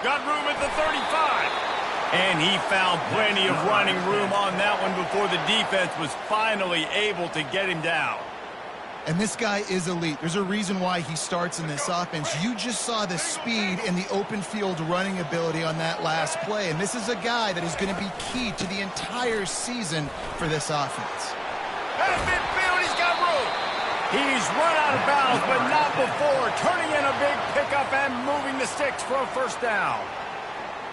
Got room at the 35. And he found plenty of running room on that one before the defense was finally able to get him down. And this guy is elite. There's a reason why he starts in this offense. You just saw the speed and the open field running ability on that last play. And this is a guy that is going to be key to the entire season for this offense. At midfield, he's got room. He's run out of bounds, but not before turning in a big pickup and moving the sticks for a first down.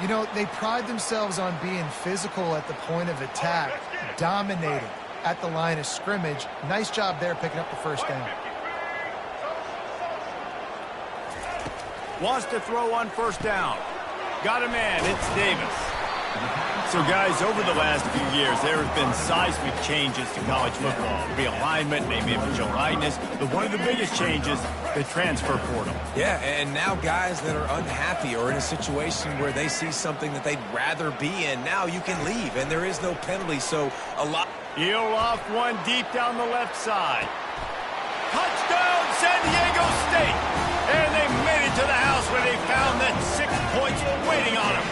You know, they pride themselves on being physical at the point of attack, dominating at the line of scrimmage. Nice job there picking up the first down. Wants to throw on first down. Got a man. It's Davis. So, guys, over the last few years, there have been seismic changes to college football. Realignment, name, image, and likeness. But one of the biggest changes, the transfer portal. Yeah, and now guys that are unhappy or in a situation where they see something that they'd rather be in, now you can leave, and there is no penalty. So, a lot... He'll off one deep down the left side. Touchdown, San Diego State! And they made it to the house where they found that 6 points were waiting on them.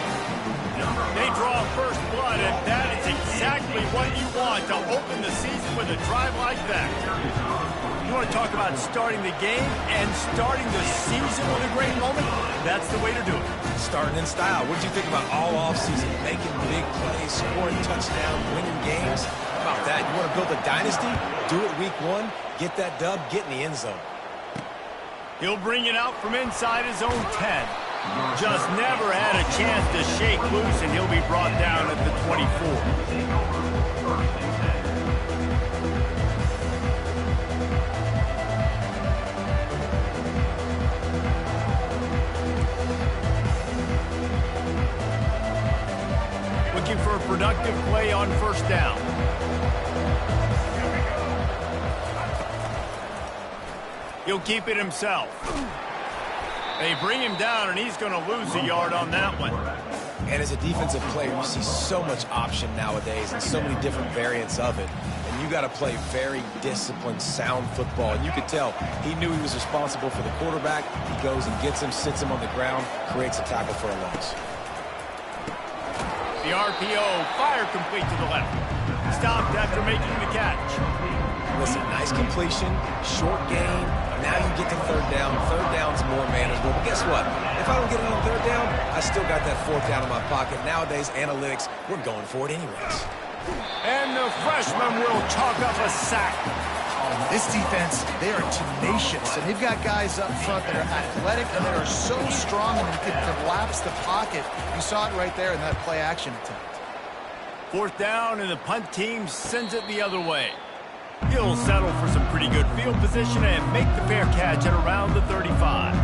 They draw first blood, and that is exactly what you want to open the season with a drive like that. You want to talk about starting the game and starting the season with a great moment? That's the way to do it. Starting in style. What did you think about all offseason? Making big plays, scoring touchdowns, winning games? How about that? You want to build a dynasty? Do it week 1. Get that dub. Get in the end zone. He'll bring it out from inside his own 10. Just never had a chance to shake loose, and he'll be brought down at the 24. Looking for a productive play on first down. He'll keep it himself. They bring him down, and he's going to lose a yard on that one. And as a defensive player, you see so much option nowadays and so many different variants of it. And you got to play very disciplined, sound football. And you could tell he knew he was responsible for the quarterback. He goes and gets him, sits him on the ground, creates a tackle for a loss. The RPO, fire complete to the left. Stopped after making the catch. Listen, nice completion, short gain. Now you get to third down. Third down's more manageable. But guess what? If I don't get it on third down, I still got that fourth down in my pocket. Nowadays, analytics, we're going for it anyways. And the freshman will chalk up a sack. This defense, they are tenacious, and they've got guys up front that are athletic and that are so strong and they can collapse the pocket. You saw it right there in that play-action attempt. Fourth down, and the punt team sends it the other way. He'll settle for some pretty good field position and make the fair catch at around the 35.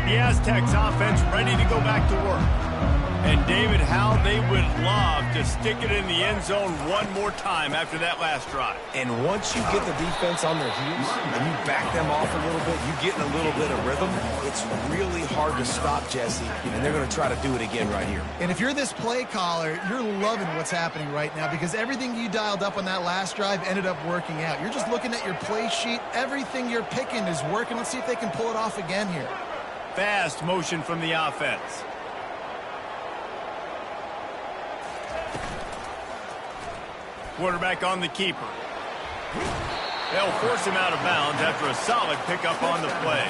The Aztecs offense ready to go back to work. And David, how they would love to stick it in the end zone one more time after that last drive. And once you get the defense on their heels and you back them off a little bit, you get in a little bit of rhythm, it's really hard to stop, Jesse, and they're going to try to do it again right here. And if you're this play caller, you're loving what's happening right now because everything you dialed up on that last drive ended up working out. You're just looking at your play sheet. Everything you're picking is working. Let's see if they can pull it off again here. Fast motion from the offense. Quarterback on the keeper. They'll force him out of bounds after a solid pickup on the play.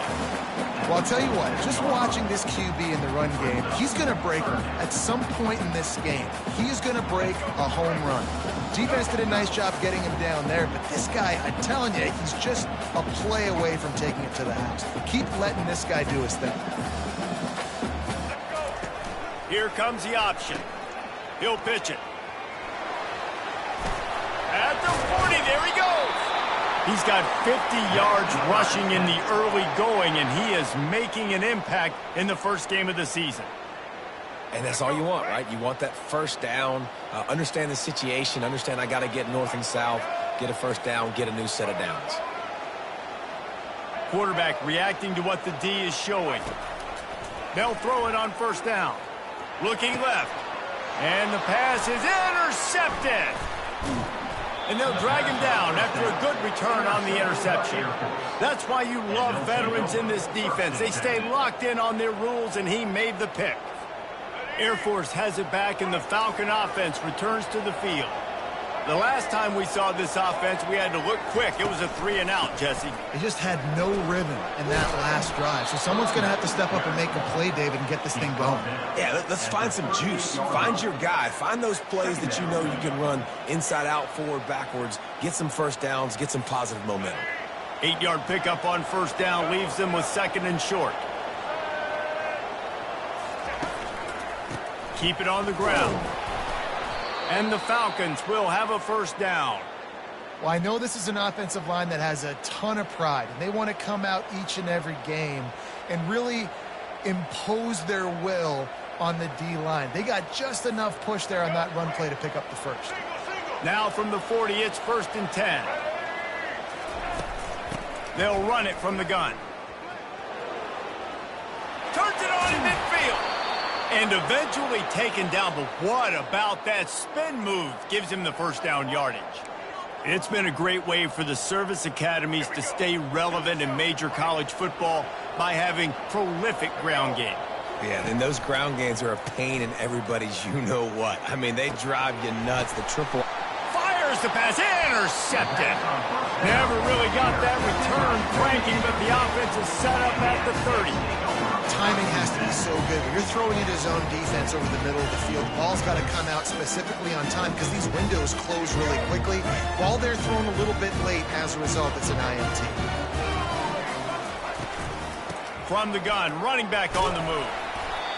Well, I'll tell you what, just watching this QB in the run game, he's going to break at some point in this game. He is going to break a home run. Defense did a nice job getting him down there, but this guy, I'm telling you, he's just a play away from taking it to the house. Keep letting this guy do his thing. Here comes the option. He'll pitch it. At the 40, there he goes. He's got 50 yards rushing in the early going, and he is making an impact in the first game of the season. And that's all you want, right? You want that first down, understand the situation, understand I got to get north and south, get a first down, get a new set of downs. Quarterback reacting to what the D is showing. They'll throw it on first down. Looking left. And the pass is intercepted. And they'll drag him down after a good return on the interception. That's why you love veterans in this defense. They stay locked in on their rules, and he made the pick. Air Force has it back, and the Falcon offense returns to the field. The last time we saw this offense, we had to look quick. It was a 3-and-out, Jesse. They just had no rhythm in that last drive. So someone's going to have to step up and make a play, David, and get this thing going. Yeah, let's find some juice. Find your guy. Find those plays that you know you can run inside out, forward, backwards. Get some first downs. Get some positive momentum. 8-yard pickup on first down leaves them with 2nd and short. Keep it on the ground. And the Falcons will have a first down. Well, I know this is an offensive line that has a ton of pride, and they want to come out each and every game and really impose their will on the D-line. They got just enough push there on that run play to pick up the first. Now from the 40, it's 1st and 10. They'll run it from the gun. Turns it on in midfield. And eventually taken down, but what about that spin move? Gives him the first down yardage. It's been a great way for the service academies to stay relevant in major college football by having prolific ground game. Yeah, and those ground games are a pain in everybody's you-know-what. I mean, they drive you nuts. The triple... Fires the pass, intercepted. Never really got that return cranking, but the offense is set up at the 30. Timing has to be so good. When you're throwing into zone defense over the middle of the field, the ball's got to come out specifically on time because these windows close really quickly. While they're thrown a little bit late, as a result, it's an INT. From the gun, running back on the move.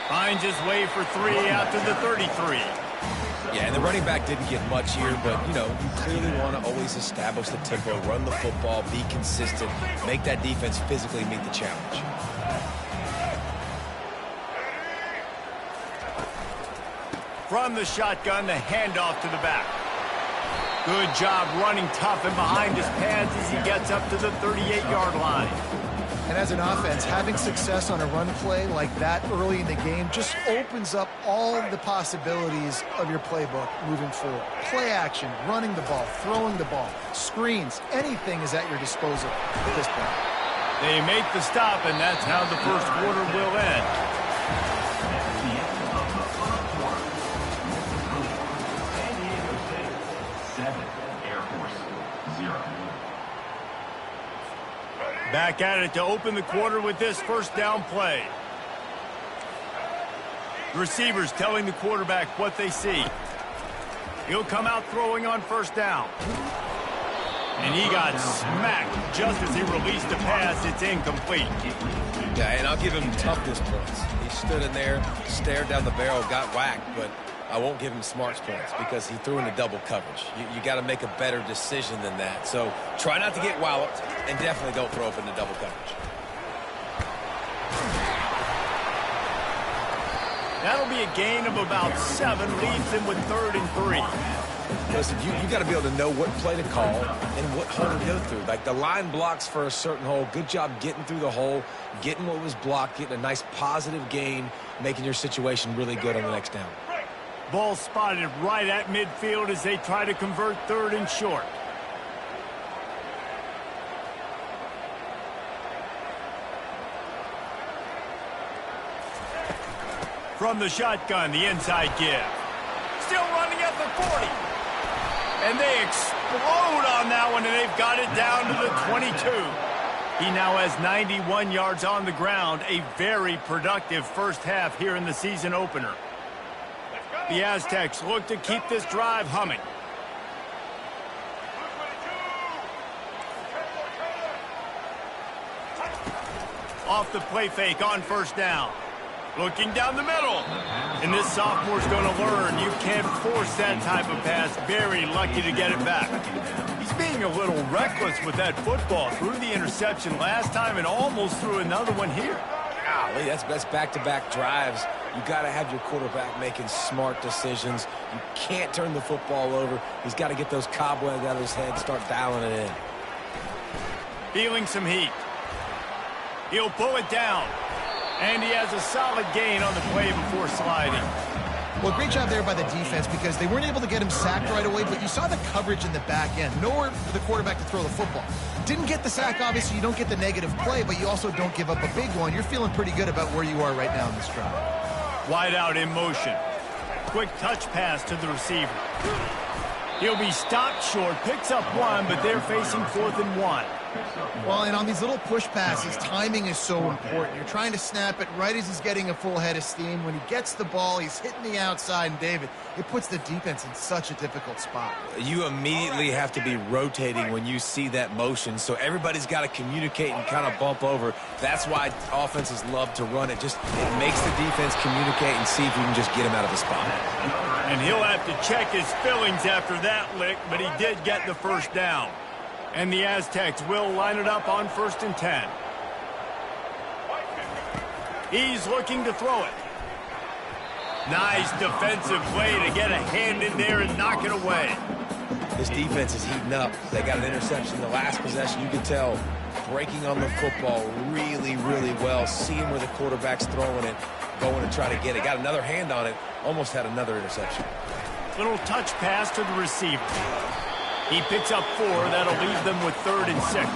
Finds his way for 3 out to the 33. Yeah, and the running back didn't get much here, but, you know, you clearly want to always establish the tempo, run the football, be consistent, make that defense physically meet the challenge. From the shotgun, the handoff to the back. Good job running tough and behind his pads as he gets up to the 38-yard line. And as an offense, having success on a run play like that early in the game just opens up all the possibilities of your playbook moving forward. Play action, running the ball, throwing the ball, screens, anything is at your disposal at this point. They make the stop, and that's how the first quarter will end. Back at it to open the quarter with this first down play. Receivers telling the quarterback what they see. He'll come out throwing on first down. And he got smacked just as he released the pass. It's incomplete. Yeah, and I'll give him toughness points. He stood in there, stared down the barrel, got whacked, but I won't give him smarts points because he threw into double coverage. You got to make a better decision than that. So try not to get walloped, and definitely don't throw up into double coverage. That'll be a gain of about 7, leaves him with 3rd and 3. Listen, you got to be able to know what play to call and what hole to go through. Like the line blocks for a certain hole. Good job getting through the hole, getting what was blocked, getting a nice positive gain, making your situation really good on the next down. Ball spotted right at midfield as they try to convert 3rd and short. From the shotgun, the inside give. Still running at the 40. And they explode on that one, and they've got it down to the 22. He now has 91 yards on the ground, a very productive first half here in the season opener. The Aztecs look to keep this drive humming. Off the play fake on first down. Looking down the middle. And this sophomore's going to learn you can't force that type of pass. Very lucky to get it back. He's being a little reckless with that football. Threw the interception last time and almost threw another one here. Golly, that's back-to-back drives. You got to have your quarterback making smart decisions. You can't turn the football over. He's got to get those cobwebs out of his head and start dialing it in. Feeling some heat. He'll pull it down. And he has a solid gain on the play before sliding. Well, great job there by the defense because they weren't able to get him sacked right away, but you saw the coverage in the back end. Nowhere for the quarterback to throw the football. Didn't get the sack, obviously. You don't get the negative play, but you also don't give up a big one. You're feeling pretty good about where you are right now in this drive. Wide out in motion. Quick touch pass to the receiver. He'll be stopped short, picks up one, but they're facing 4th and 1. Well, and on these little push passes, timing is so important. You're trying to snap it right as he's getting a full head of steam. When he gets the ball, he's hitting the outside, and David, it puts the defense in such a difficult spot. You immediately have to be rotating when you see that motion, so everybody's got to communicate and kind of bump over. That's why offenses love to run it. It makes the defense communicate and see if you can just get him out of the spot. And he'll have to check his fillings after that lick, but he did get the first down. And the Aztecs will line it up on 1st and 10. He's looking to throw it. Nice defensive play to get a hand in there and knock it away. This defense is heating up. They got an interception in the last possession. You can tell breaking on the football really, really well. Seeing where the quarterback's throwing it, going to try to get it. Got another hand on it. Almost had another interception. Little touch pass to the receiver. He picks up 4. That'll leave them with 3rd and 6.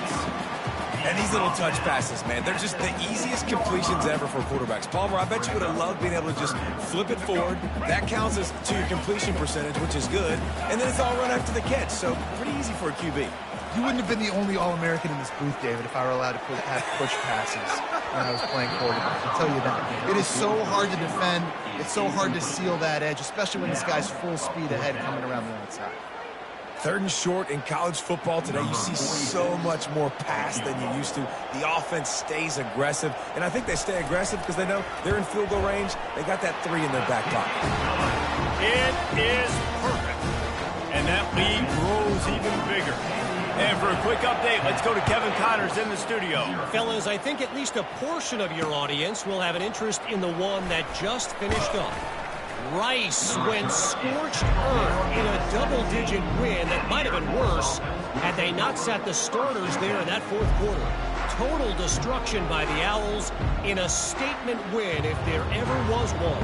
And these little touch passes, man, they're just the easiest completions ever for quarterbacks. Palmer, I bet you would have loved being able to just flip it forward. That counts as to your completion percentage, which is good. And then it's all run after the catch, so pretty easy for a QB. You wouldn't have been the only All-American in this booth, David, if I were allowed to have push passes when I was playing quarterback. I'll tell you that. It is so hard to defend. It's so hard to seal that edge, especially when this guy's full speed ahead coming around the outside. 3rd and short in college football today. You see so much more pass than you used to. The offense stays aggressive, and I think they stay aggressive because they know they're in field goal range. They got that 3 in their back pocket. It is perfect. And that lead grows even bigger. And for a quick update, let's go to Kevin Connors in the studio. Fellas, I think at least a portion of your audience will have an interest in the one that just finished up. Rice went scorched earth in a double-digit win that might have been worse had they not sat the starters there in that 4th quarter. Total destruction by the Owls in a statement win if there ever was one.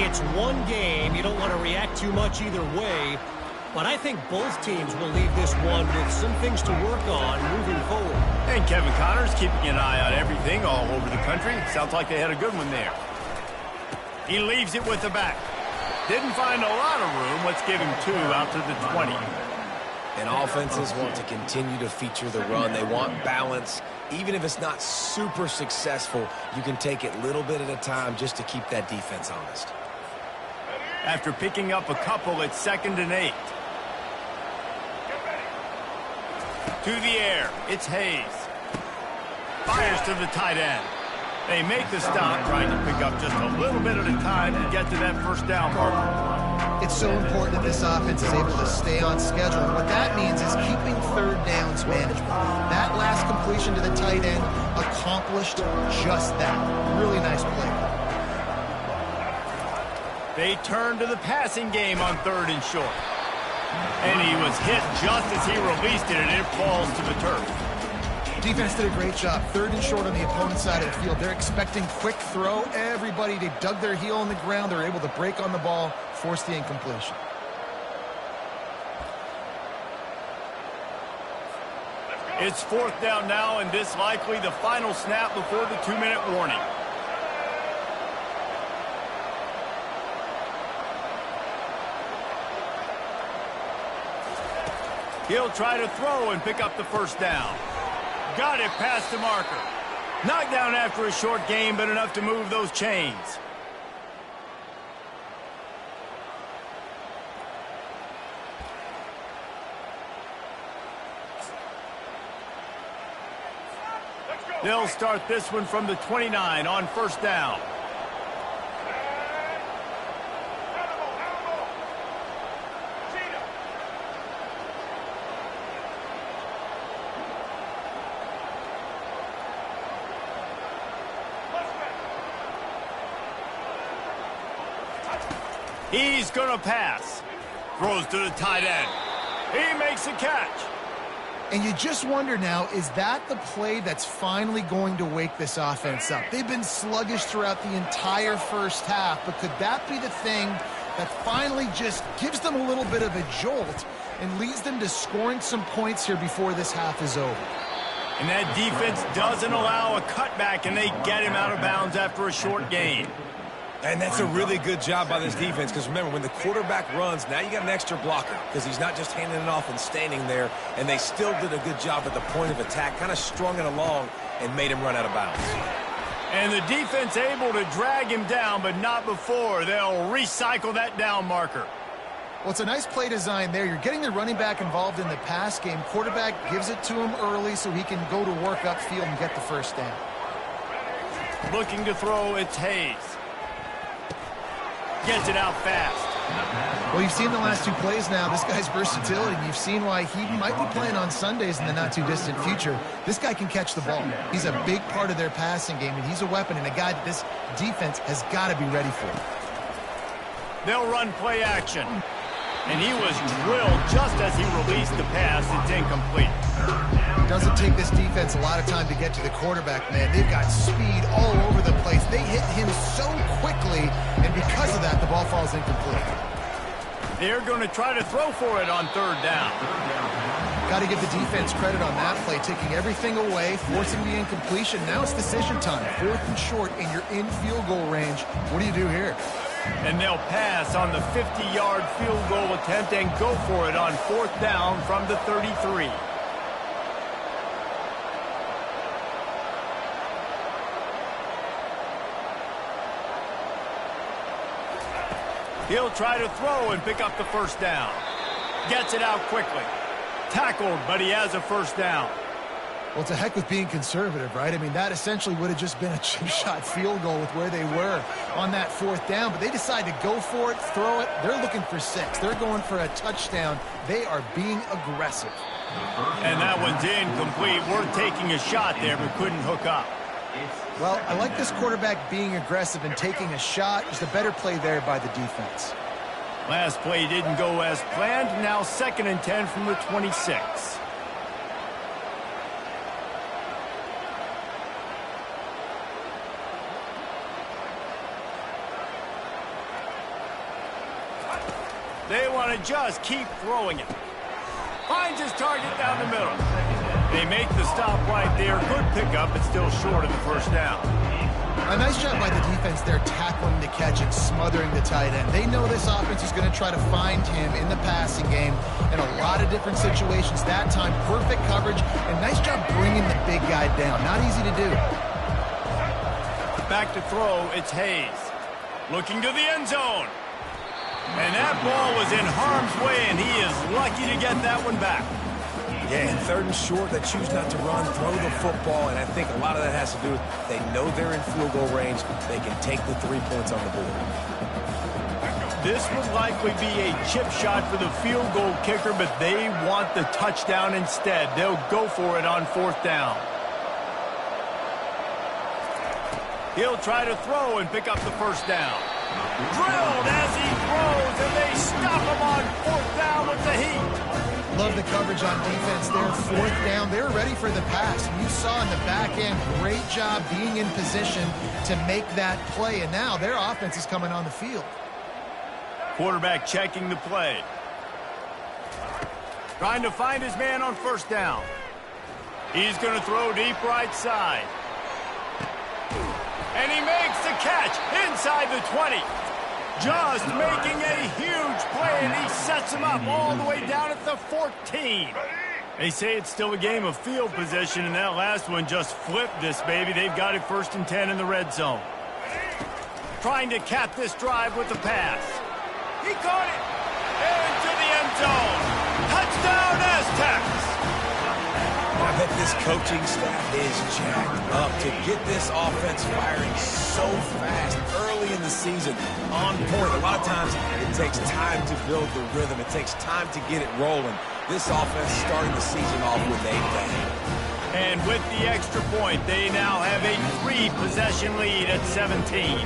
It's one game. You don't want to react too much either way, but I think both teams will leave this one with some things to work on moving forward. And Kevin Connors keeping an eye on everything all over the country. Sounds like they had a good one there. He leaves it with the back. Didn't find a lot of room. Let's give him 2 out to the 20. And offenses want to continue to feature the run. They want balance. Even if it's not super successful, you can take it little bit at a time just to keep that defense honest. After picking up a couple, it's 2nd and 8. To the air, it's Hayes. Fires to the tight end. They make the stop, trying to pick up just a little bit at a time to get to that 1st down marker. It's so important that this offense is able to stay on schedule. And what that means is keeping 3rd downs management. That last completion to the tight end accomplished just that. Really nice play. They turn to the passing game on 3rd and short. And he was hit just as he released it, and it falls to the turf. Defense did a great job. 3rd and short on the opponent's side of the field. They're expecting quick throw. Everybody, they dug their heel on the ground. They're able to break on the ball, force the incompletion. It's 4th down now, and this likely the final snap before the 2-minute warning. He'll try to throw and pick up the 1st down. Got it past the marker. Knocked down after a short game, but enough to move those chains. They'll start this one from the 29 on 1st down. He's going to pass. Throws to the tight end. He makes a catch. And you just wonder now, is that the play that's finally going to wake this offense up? They've been sluggish throughout the entire first half, but could that be the thing that finally just gives them a little bit of a jolt and leads them to scoring some points here before this half is over? And that defense doesn't allow a cutback, and they get him out of bounds after a short gain. And that's a really good job by this defense, because remember, when the quarterback runs, now you got an extra blocker, because he's not just handing it off and standing there, and they still did a good job at the point of attack, kind of strung it along and made him run out of bounds. And the defense able to drag him down, but not before. They'll recycle that down marker. Well, it's a nice play design there. You're getting the running back involved in the pass game. Quarterback gives it to him early so he can go to work upfield and get the first down. Looking to throw, it's Hayes. Gets it out fast. Well, you've seen the last two plays now. This guy's versatility, and you've seen why he might be playing on Sundays in the not-too-distant future. This guy can catch the ball. He's a big part of their passing game, and he's a weapon and a guy that this defense has got to be ready for. They'll run play action. And he was drilled just as he released the pass. It's incomplete. Doesn't take this defense a lot of time to get to the quarterback, man. They've got speed all over the place. They hit him so quickly, and because of that, the ball falls incomplete. They're going to try to throw for it on third down. Got to give the defense credit on that play, taking everything away, forcing the incompletion. Now it's decision time. 4th and short, and you're in field goal range. What do you do here? And they'll pass on the 50-yard field goal attempt and go for it on 4th down from the 33. He'll try to throw and pick up the first down. Gets it out quickly. Tackled, but he has a first down. Well, to heck with being conservative, right? I mean, that essentially would have just been a chip shot field goal with where they were on that 4th down. But they decide to go for it, throw it. They're looking for 6. They're going for a touchdown. They are being aggressive. And that one's incomplete. We're taking a shot there, but couldn't hook up. Well, I like this quarterback being aggressive and taking a shot. Just a better play there by the defense. Last play didn't go as planned. Now 2nd and 10 from the 26. They want to just keep throwing it. Finds his target down the middle. They make the stop right there. Good pickup, but still short of the first down. A nice job by the defense there, tackling the catch and smothering the tight end. They know this offense is going to try to find him in the passing game in a lot of different situations. That time, perfect coverage, and nice job bringing the big guy down. Not easy to do. Back to throw, it's Hayes. Looking to the end zone. And that ball was in harm's way, and he is lucky to get that one back. Yeah, and 3rd and short, they choose not to run, throw the football, and I think a lot of that has to do with they know they're in field goal range. They can take the 3 points on the board. This would likely be a chip shot for the field goal kicker, but they want the touchdown instead. They'll go for it on 4th down. He'll try to throw and pick up the first down. Drilled as he throws, and they stop him on 4th down with the heat. Love the coverage on defense there. 4th down, they were ready for the pass. And you saw in the back end, great job being in position to make that play. And now their offense is coming on the field. Quarterback checking the play. Trying to find his man on 1st down. He's going to throw deep right side. And he makes the catch inside the 20. Just making a huge play, and he sets him up all the way down at the 14. They say it's still a game of field position, and that last one just flipped this baby. They've got it 1st and 10 in the red zone. Trying to cap this drive with the pass. He caught it into the end zone. Touchdown, Aztecs. I bet this coaching staff is jacked up to get this offense firing so fast early in the season, on point. A lot of times it takes time to build the rhythm. It takes time to get it rolling. This offense starting the season off with a bang. And with the extra point, they now have a 3-possession lead at 17.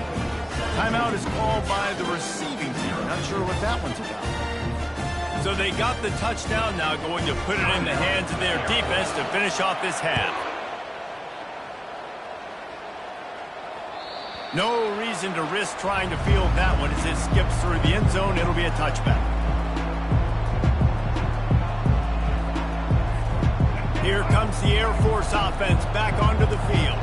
Timeout is called by the receiving team. Not sure what that one's about. So they got the touchdown, now going to put it in the hands of their defense to finish off this half. No reason to risk trying to field that one as it skips through the end zone. It'll be a touchback. Here comes the Air Force offense back onto the field.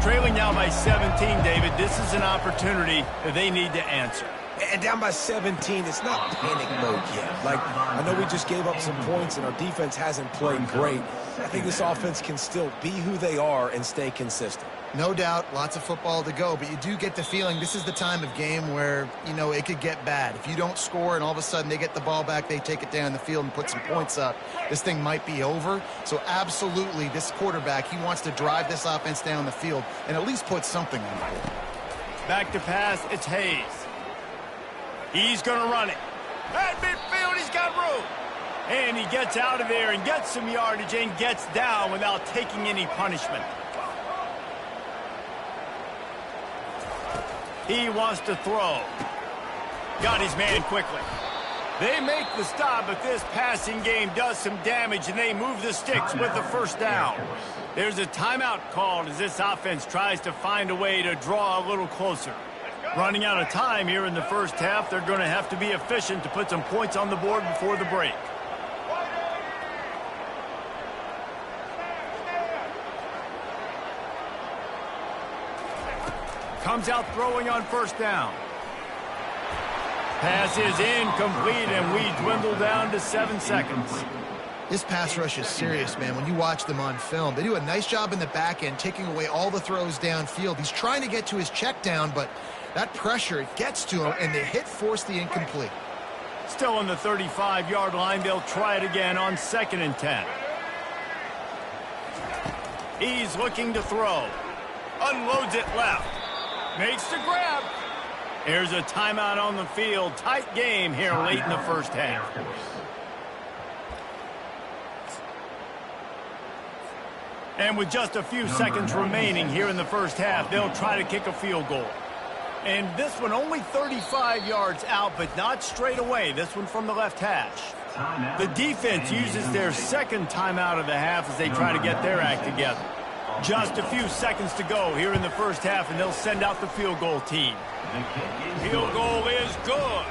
Trailing now by 17, David. This is an opportunity that they need to answer. And down by 17, it's not panic mode yet. Like, I know we just gave up some points and our defense hasn't played great. I think this offense can still be who they are and stay consistent. No doubt, lots of football to go, but you do get the feeling this is the time of game where, you know, it could get bad. If you don't score and all of a sudden they get the ball back, they take it down the field and put some points up, this thing might be over. So absolutely, this quarterback, he wants to drive this offense down the field and at least put something on the board. Back to pass, it's Hayes. He's going to run it. At midfield, he's got room. And he gets out of there and gets some yardage and gets down without taking any punishment. He wants to throw. Got his man quickly. They make the stop, but this passing game does some damage, and they move the sticks with the first down. There's a timeout called as this offense tries to find a way to draw a little closer. Running out of time here in the first half, they're going to have to be efficient to put some points on the board before the break. Comes out throwing on first down. Pass is incomplete, and we dwindle down to 7 seconds. This pass rush is serious, man. When you watch them on film, they do a nice job in the back end, taking away all the throws downfield. He's trying to get to his check down, but that pressure, it gets to him, and the hit forced the incomplete. Still on the 35-yard line. They'll try it again on 2nd and 10. He's looking to throw. Unloads it left. Makes the grab. Here's a timeout on the field. Tight game here late in the first half. And with just a few seconds remaining here in the first half, they'll try to kick a field goal. And this one only 35 yards out, but not straight away. This one from the left hash. The defense uses their second timeout of the half as they try to get their act together. Just a few seconds to go here in the first half, and they'll send out the field goal team. Field goal is good.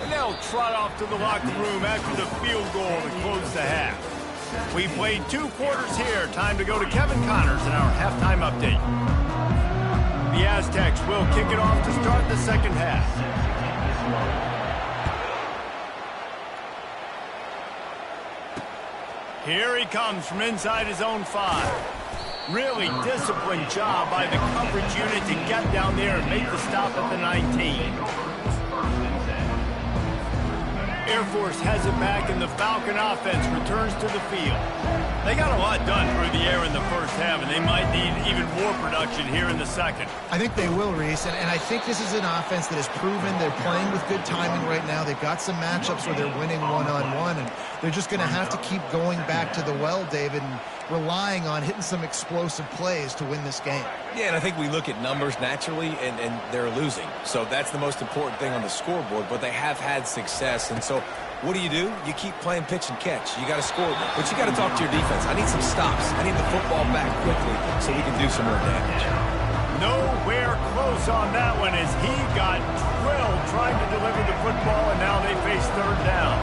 And they'll trot off to the locker room after the field goal to close the half. We played 2 quarters here. Time to go to Kevin Connors in our halftime update. The Aztecs will kick it off to start the second half. Here he comes from inside his own 5. Really disciplined job by the coverage unit to get down there and make the stop at the 19. Air Force has it back, and the Falcon offense returns to the field. They got a lot done through the air in the first half, and they might need even more production here in the second. I think they will, Reese, and I think this is an offense that has proven they're playing with good timing right now. They've got some matchups where they're winning one-on-one, and they're just going to have to keep going back to the well, David, and relying on hitting some explosive plays to win this game. Yeah, and I think we look at numbers naturally, and they're losing. So that's the most important thing on the scoreboard, but they have had success. And so what do? You keep playing pitch and catch. You got to score, but you got to talk to your defense. I need some stops. I need the football back quickly so we can do some more damage. Nowhere close on that one as he got drilled trying to deliver the football, and now they face third down.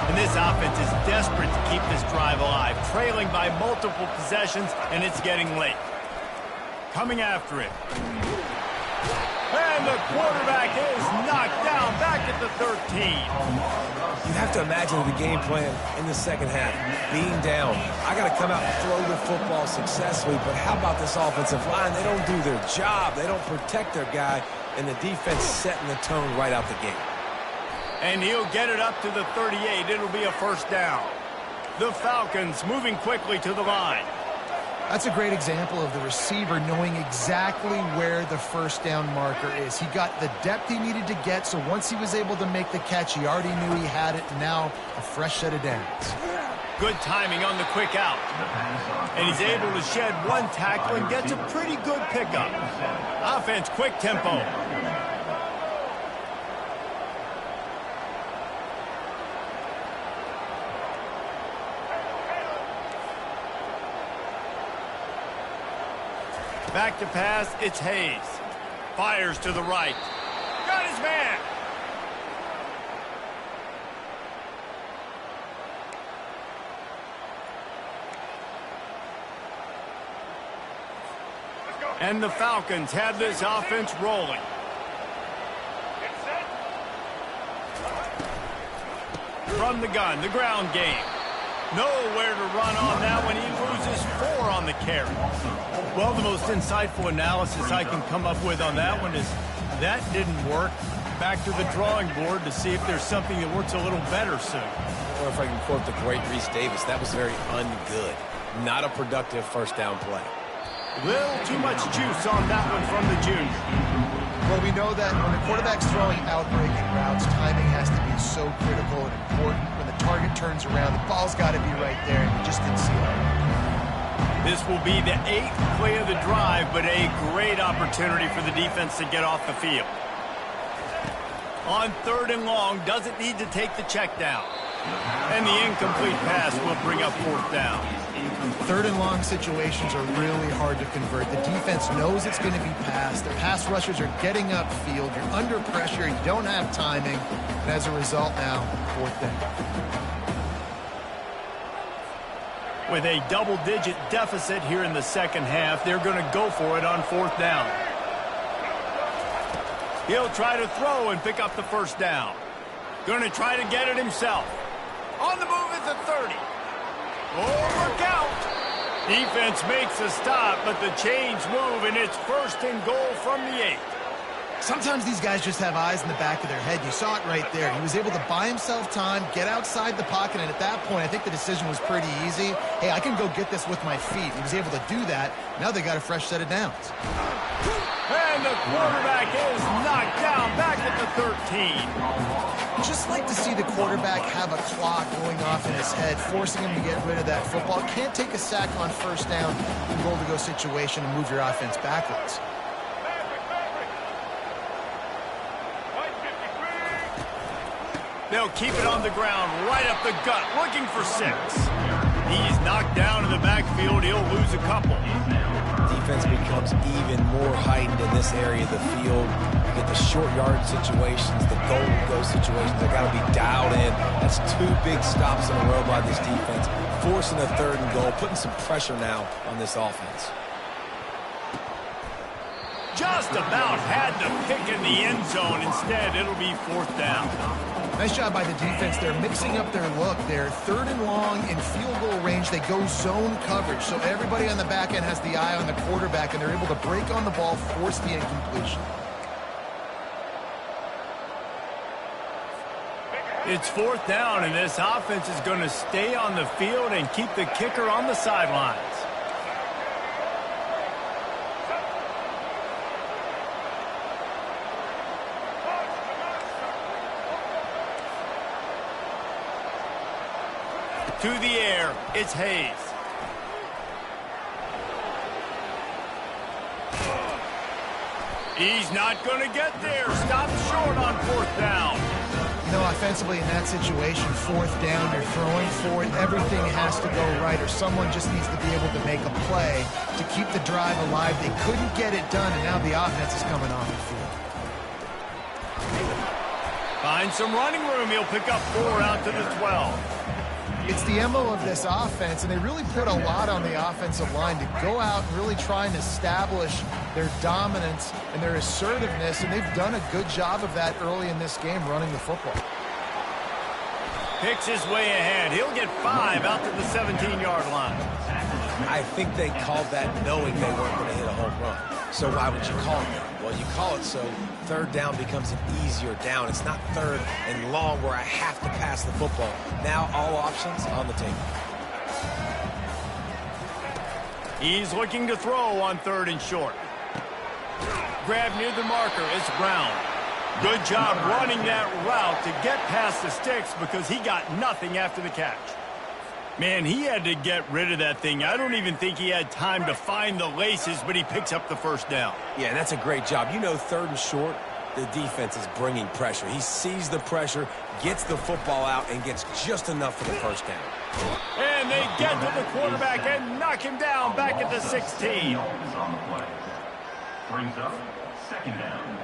And this offense is desperate to keep this drive alive, trailing by multiple possessions, and it's getting late. Coming after it. And the quarterback is knocked down back at the 13. You have to imagine the game plan in the second half. Being down, I got to come out and throw the football successfully, but how about this offensive line? They don't do their job. They don't protect their guy, and the defense setting the tone right out the gate. And he'll get it up to the 38. It'll be a first down. The Falcons moving quickly to the line. That's a great example of the receiver knowing exactly where the first down marker is. He got the depth he needed to get, so once he was able to make the catch, he already knew he had it. Now a fresh set of downs. Good timing on the quick out. And he's able to shed one tackle and gets a pretty good pickup. Offense, quick tempo. Back to pass, it's Hayes. Fires to the right. Got his man. And the Falcons have this offense rolling. From the gun, the ground game. Nowhere to run on that one. He loses 4 on the carry. Well, the most insightful analysis I can come up with on that one is that didn't work. Back to the drawing board to see if there's something that works a little better soon. Or if I can quote the great Reese Davis, that was very ungood. Not a productive first down play. Little too much juice on that one from the junior. Well, we know that when the quarterback's throwing outbreaking routes, timing has to be so critical and important. When the target turns around, the ball's got to be right there, and you just didn't see it. This will be the 8th play of the drive, but a great opportunity for the defense to get off the field. On 3rd and long, doesn't need to take the check down. And the incomplete pass will bring up 4th down. 3rd and long situations are really hard to convert. The defense knows it's going to be passed. Their pass rushers are getting upfield. You're under pressure. You don't have timing. And as a result now, 4th down. With a double-digit deficit here in the second half, they're going to go for it on 4th down. He'll try to throw and pick up the first down. Going to try to get it himself. On the move at the 30. Look out. Defense makes a stop, but the chains move, and it's 1st and goal from the 8. Sometimes these guys just have eyes in the back of their head. You saw it right there. He was able to buy himself time, get outside the pocket, and at that point, I think the decision was pretty easy. Hey, I can go get this with my feet. He was able to do that. Now they got a fresh set of downs. And the quarterback is knocked down back at the 13. Just like to see the quarterback have a clock going off in his head, forcing him to get rid of that football. Can't take a sack on 1st down in goal-to-go situation and move your offense backwards. They'll keep it on the ground, right up the gut, looking for 6. He's knocked down in the backfield. He'll lose a couple. Defense becomes even more heightened in this area of the field. You get the short yard situations, the goal-to-go situations. They've got to be dialed in. That's 2 big stops in a row by this defense, forcing a 3rd and goal, putting some pressure now on this offense. Just about had the pick in the end zone. Instead, it'll be 4th down. Nice job by the defense. They're mixing up their look. They're 3rd and long in field goal range. They go zone coverage. So everybody on the back end has the eye on the quarterback, and they're able to break on the ball, force the incompletion. It's 4th down, and this offense is going to stay on the field and keep the kicker on the sidelines. To the air, it's Hayes. He's not going to get there. Stop short on 4th down. You know, offensively in that situation, 4th down, you're throwing for it. Everything has to go right, or someone just needs to be able to make a play to keep the drive alive. They couldn't get it done, and now the offense is coming off the field. Find some running room. He'll pick up 4 out to the 12. It's the MO of this offense, and they really put a lot on the offensive line to go out and really try and establish their dominance and their assertiveness, and they've done a good job of that early in this game running the football. Picks his way ahead. He'll get 5 out to the 17-yard line. I think they called that knowing they weren't going to hit a home run. So why would you call it that? Well, you call it so 3rd down becomes an easier down. It's not 3rd and long where I have to pass the football. Now all options on the table. He's looking to throw on 3rd and short. Grab near the marker. It's Brown. Good job running that route to get past the sticks because he got nothing after the catch. Man, he had to get rid of that thing. I don't even think he had time to find the laces, but he picks up the first down. Yeah, that's a great job. You know, 3rd and short, The defense is bringing pressure. He sees the pressure, gets the football out, and gets just enough for the first down. And they get to the quarterback and knock him down back at the 16. Brings up second down.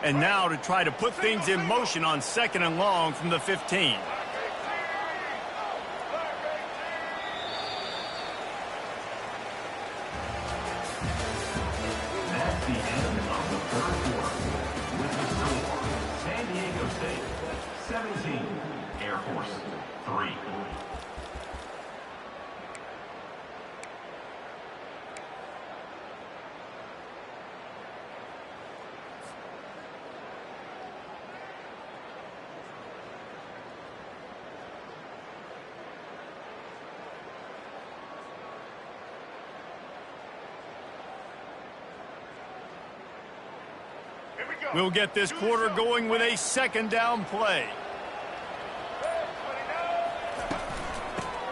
And now to try to put things in motion on 2nd and long from the 15. That's the end of the third quarter. With the score, San Diego State 17, Air Force 3. We'll get this quarter going with a 2nd down play.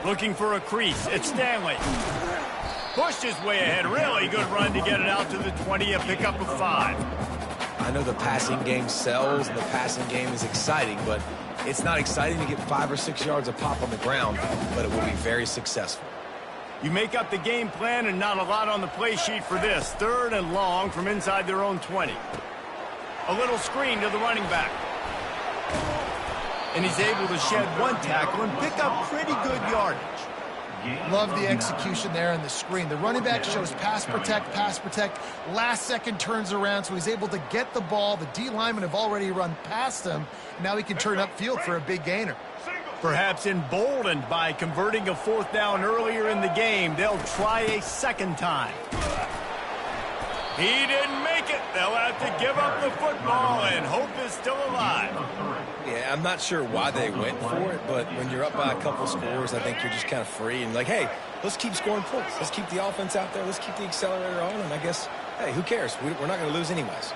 Looking for a crease. It's Stanley. Pushed his way ahead. Really good run to get it out to the 20, a pickup of 5. I know the passing game sells and the passing game is exciting, but it's not exciting to get 5 or 6 yards of pop on the ground, but it will be very successful. You make up the game plan and not a lot on the play sheet for this. 3rd and long from inside their own 20. A little screen to the running back. And he's able to shed 1 tackle and pick up pretty good yardage. Love the execution there on the screen. The running back shows pass protect, last second turns around, so he's able to get the ball. The D linemen have already run past him. Now he can turn upfield for a big gainer. Perhaps emboldened by converting a 4th down earlier in the game, they'll try a 2nd time. He didn't make it. They'll have to give up the football, and hope is still alive. Yeah, I'm not sure why they went for it, but when you're up by a couple scores, I think you're just kind of free and like, hey, let's keep scoring points. Let's keep the offense out there. Let's keep the accelerator on, and I guess, hey, who cares? We're not going to lose anyways.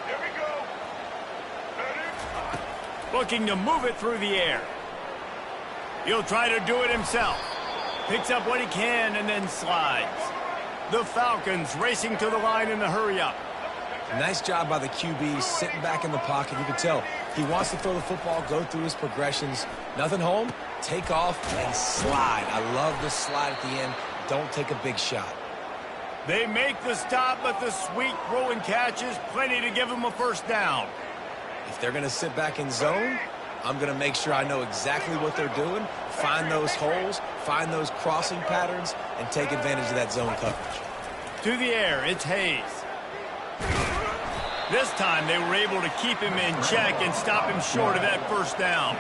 Here we go. Looking to move it through the air. He'll try to do it himself. Picks up what he can and then slides. The Falcons racing to the line in the hurry-up. Nice job by the QB, sitting back in the pocket. You can tell he wants to throw the football, go through his progressions. Nothing home, take off, and slide. I love the slide at the end. Don't take a big shot. They make the stop, but the sweet throw and catch is plenty to give them a 1st down. If they're going to sit back in zone, I'm going to make sure I know exactly what they're doing, find those holes, find those crossing patterns, and take advantage of that zone coverage. To the air, it's Hayes. This time they were able to keep him in check and stop him short of that 1st down.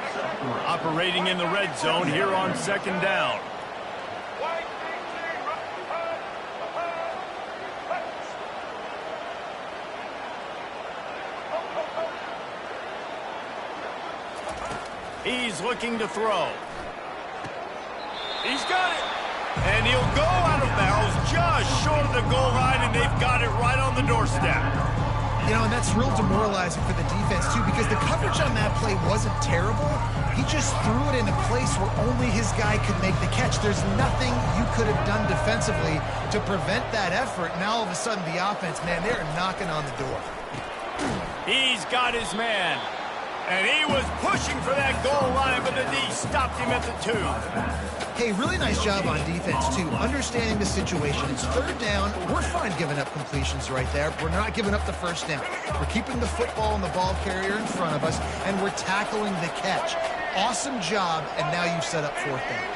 Operating in the red zone here on 2nd down. He's looking to throw. He's got it. And he'll go out of bounds just short of the goal line, and they've got it right on the doorstep. You know, and that's real demoralizing for the defense, too, because the coverage on that play wasn't terrible. He just threw it in a place where only his guy could make the catch. There's nothing you could have done defensively to prevent that effort. Now, all of a sudden, the offense, man, they're knocking on the door. He's got his man. And he was pushing for that goal line, but the D stopped him at the 2. Hey, really nice job on defense, too, understanding the situation. It's 3rd down. We're fine giving up completions right there. We're not giving up the 1st down. We're keeping the football and the ball carrier in front of us, and we're tackling the catch. Awesome job, and now you've set up 4th down.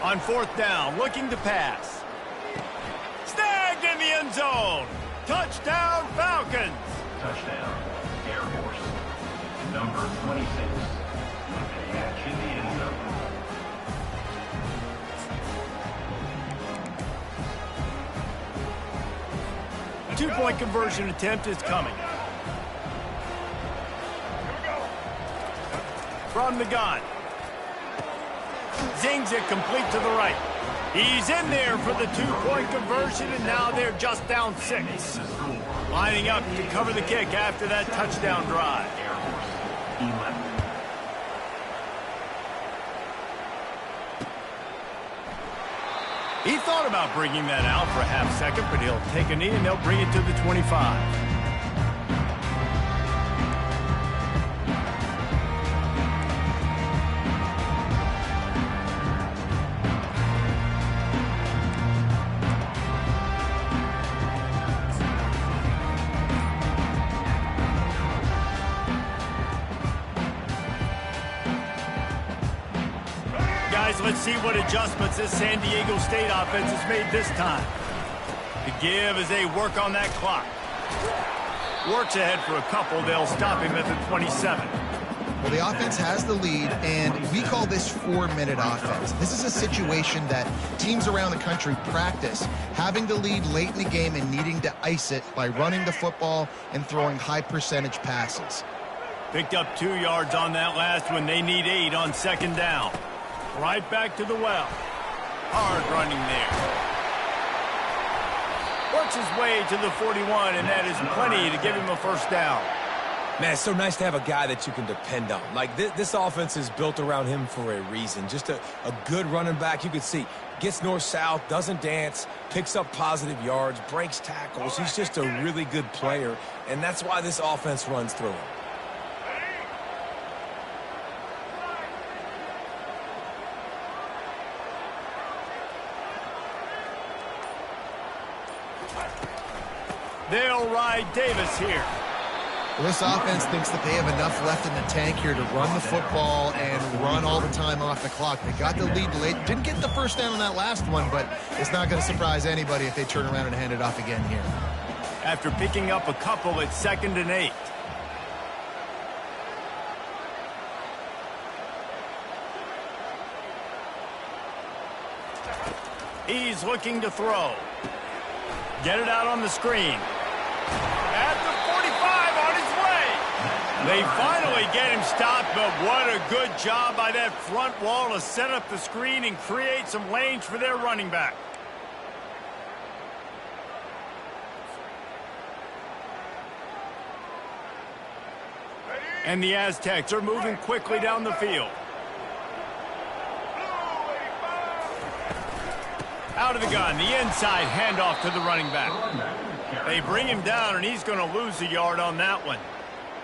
On 4th down, looking to pass. Snagged in the end zone. Touchdown, Falcons. Touchdown, Air Force. Number 26. Catch in the end zone. A 2-point conversion attempt is coming. From the gun. Zings it complete to the right. He's in there for the 2-point conversion, and now they're just down 6. Lining up to cover the kick after that touchdown drive. He thought about bringing that out for a half second, but he'll take a knee and they'll bring it to the 25. Guys, let's see what adjustments this San Diego State offense has made this time. The give as they work on that clock. Works ahead for a couple. They'll stop him at the 27. Well, the offense has the lead, and we call this 4-minute offense. This is a situation that teams around the country practice, having the lead late in the game and needing to ice it by running the football and throwing high-percentage passes. Picked up 2 yards on that last one. They need 8 on second down. Right back to the well. Hard running there. Works his way to the 41, and that is plenty to give him a first down. Man, it's so nice to have a guy that you can depend on. Like, this offense is built around him for a reason. Just a good running back. You can see, gets north-south, doesn't dance, picks up positive yards, breaks tackles. He's just a really good player, and that's why this offense runs through him. They'll ride Davis here. Well, this offense thinks that they have enough left in the tank here to run the football and run all the time off the clock. They got the lead late. Didn't get the first down on that last one, but it's not going to surprise anybody if they turn around and hand it off again here. After picking up a couple at 2nd and 8. He's looking to throw. Get it out on the screen. At the 45 on his way. They finally get him stopped, but what a good job by that front wall to set up the screen and create some lanes for their running back. And the Aztecs are moving quickly down the field. Out of the gun, the inside handoff to the running back. They bring him down, and he's going to lose a yard on that one.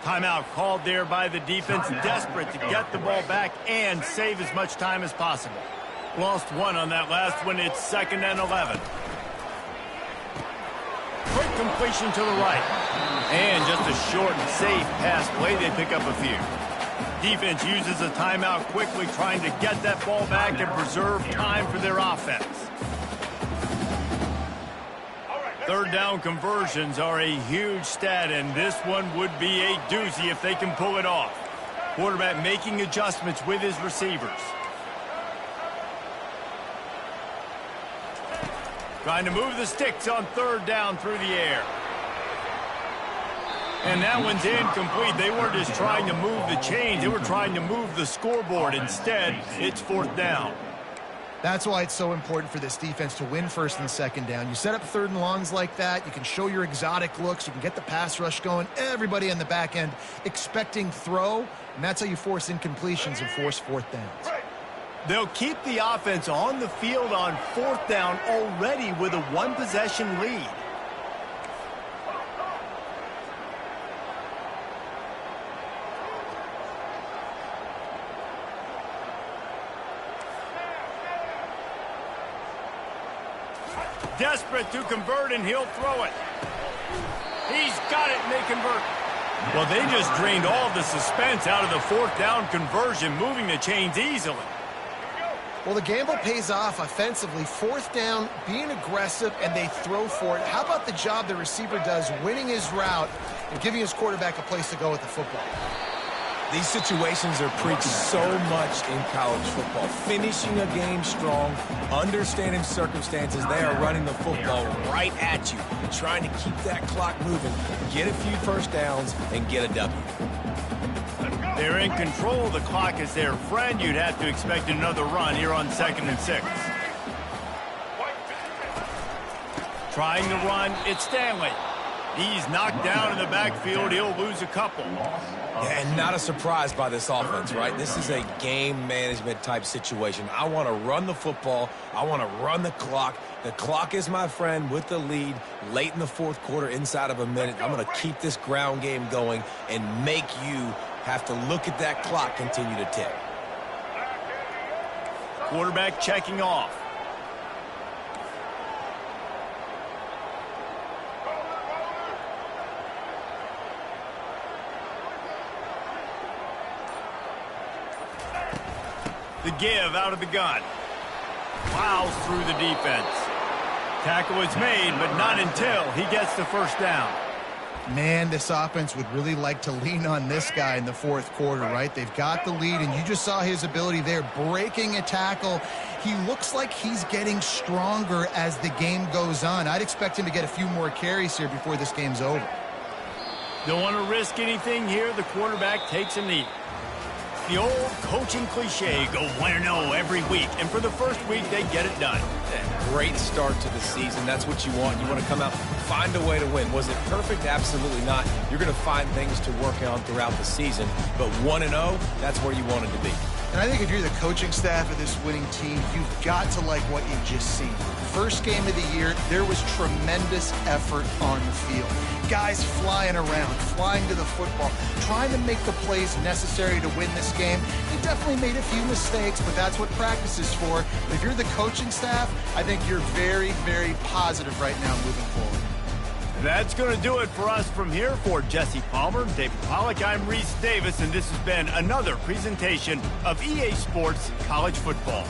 Timeout called there by the defense, desperate to get the ball back and save as much time as possible. Lost 1 on that last one. It's 2nd and 11. Quick completion to the right. And just a short and safe pass play. They pick up a few. Defense uses a timeout quickly, trying to get that ball back and preserve time for their offense. Third down conversions are a huge stat, and this one would be a doozy if they can pull it off. Quarterback making adjustments with his receivers. Trying to move the sticks on 3rd down through the air. And that one's incomplete. They weren't just trying to move the chains. They were trying to move the scoreboard. Instead, it's 4th down. That's why it's so important for this defense to win 1st and 2nd down. You set up 3rd and longs like that. You can show your exotic looks. You can get the pass rush going. Everybody on the back end expecting throw. And that's how you force incompletions and force 4th downs. They'll keep the offense on the field on 4th down already with a 1-possession lead. Desperate to convert, and he'll throw it. He's got it, and they convert. Well, they just drained all the suspense out of the 4th down conversion, moving the chains easily. Well, the gamble pays off offensively. 4th down, being aggressive, and they throw for it. How about the job the receiver does winning his route and giving his quarterback a place to go with the football? These situations are preached so much in college football. Finishing a game strong, understanding circumstances. They are running the football right at you, trying to keep that clock moving, get a few first downs, and get a W. They're in control. The clock is their friend. You'd have to expect another run here on 2nd and 6. Trying to run, it's Stanley. He's knocked down in the backfield. He'll lose a couple. Yeah, and not a surprise by this offense, right? This is a game management type situation. I want to run the football. I want to run the clock The clock is my friend with the lead late in the fourth quarter, inside of a minute. I'm going to keep this ground game going and make you have to look at that clock continue to tick. Quarterback checking off. The give out of the gun. Plows through the defense. Tackle is made, but not until he gets the first down. Man, this offense would really like to lean on this guy in the fourth quarter, right? They've got the lead, and you just saw his ability there, breaking a tackle. He looks like he's getting stronger as the game goes on. I'd expect him to get a few more carries here before this game's over. Don't want to risk anything here. The quarterback takes a knee. The old coaching cliche, go 1-0 every week. And for the first week, they get it done. Great start to the season. That's what you want. You want to come out, find a way to win. Was it perfect? Absolutely not. You're going to find things to work on throughout the season. But 1-0, that's where you wanted to be. And I think if you're the coaching staff of this winning team, you've got to like what you've just seen. First game of the year, there was tremendous effort on the field. Guys flying around, flying to the football, trying to make the plays necessary to win this game. They definitely made a few mistakes, but that's what practice is for. But if you're the coaching staff, I think you're very, very positive right now moving forward. That's going to do it for us from here. For Jesse Palmer, David Pollack, I'm Reese Davis, and this has been another presentation of EA Sports College Football.